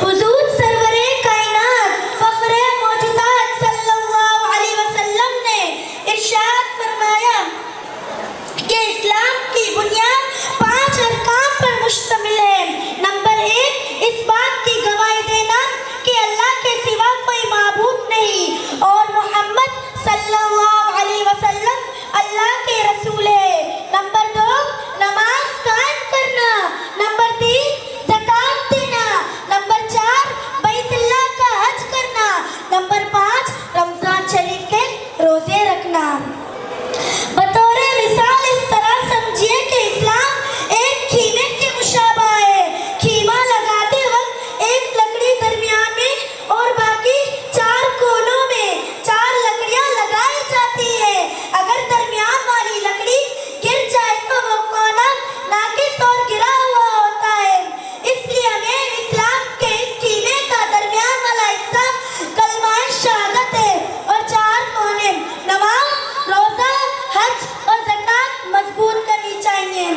حضور سرور کائنات فخر موجودات صلی اللہ علیہ وسلم نے ارشاد فرمایا کہ اسلام کی بنیاد 5 ارکان پر مشتمل ہے۔ نمبر 1، اس بات کی گواہی دینا کہ اللہ کے سوا کوئی معبود نہیں اور محمد صلی اللہ علیہ وسلم اللہ کے رسول ہے۔ نمبر 2، نماز قائم کرنا۔ نمبر 3، زکوٰۃ دینا۔ نمبر 4، بیت اللہ کا حج کرنا۔ نمبر 5، رمضان شریف کے روزے رکھنا۔ بطور مثال اس طرح سمجھیے کہ اسلام ایک خیمے کے مشابہ ہے۔ خیمہ لگاتے وقت ایک لکڑی درمیان میں اور باقی 4 کونوں میں 4 لکڑیاں لگائی جاتی ہے۔ اگر درمیان والی لکڑی گر جائے تو وہ کونا ناقص اور گرا ہوا ہوتا ہے۔ اس لیے ہمیں اسلام کے اس خیمے کا درمیان والا حصہ کلمہ شہادت ہے اور 4 کونے نماز، روزہ، حج اور زکوٰۃ مضبوط کرنی چاہیے۔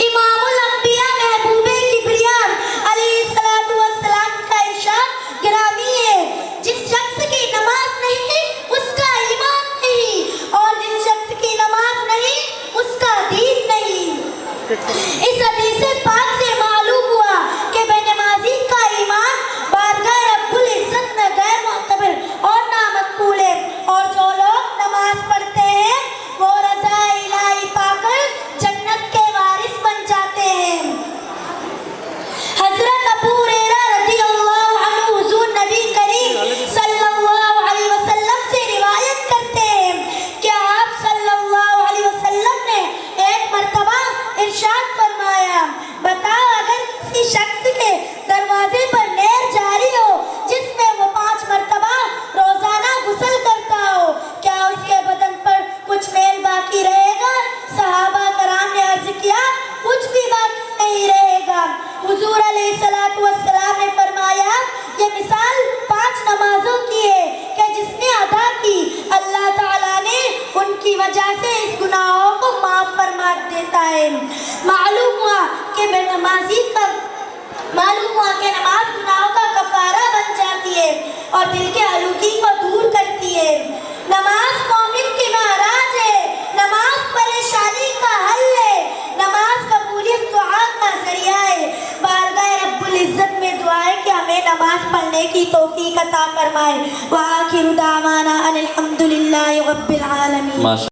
امام الانبیاء محبوب کبریاء علیہ الصلوۃ والسلام کا ارشاد گرامی ہے، جس شخص کی نماز نہیں اس کا ایمان نہیں اور جس شخص کی نماز نہیں اس کا دین نہیں۔ اس حدیث پاک سے معلوم ہوا کہ بے نمازی کا ایمان بارگاہ رب العزت میں غیر معتبر اور نامقبول ہے، اور جو لوگ نماز پڑھتے ہیں وہ رضا الہی پا کر جنت کے وارث بن جاتے ہیں۔ حضرت ابو ہریرہ رضی اللہ عنہ حضور نبی کریم صلی اللہ علیہ وسلم سے روایت کرتے ہیں کہ آپ صلی اللہ علیہ وسلم نے ایک مرتبہ ارشاد فرمایا، بتاؤ اگر کسی شخص کے دروازے پر نہر جاری ہو جس میں وہ 5 مرتبہ روزانہ غسل کرتا ہو، کیا اس کے بدن پر کچھ میل باقی رہے گا؟ صحابہ کرام نے عرض کیا، کچھ بھی باقی نہیں رہے گا۔ حضور علیہ الصلوۃ والسلام نے فرمایا، یہ مثال 5 نمازوں کی ہے کہ جس نے ادا کی اللہ تعالیٰ نے ان کی وجہ سے اس گناہوں کو معاف فرما دیتا ہے۔ معلوم ہوا کہ نماز گناہوں کا کفارہ بن جاتی ہے اور دل کے آلودگی کو دور کرتی ہے۔ نماز مومن کی معراج ہے، نماز پریشانی کا حل ہے، نماز قبولیت دعا کا ذریعہ ہے۔ بارگاہ رب العزت میں دعا ہے کہ ہمیں نماز پڑھنے کی توفیق عطا فرمائے۔ وآخر دعوانا ان الحمد للہ رب العالمین۔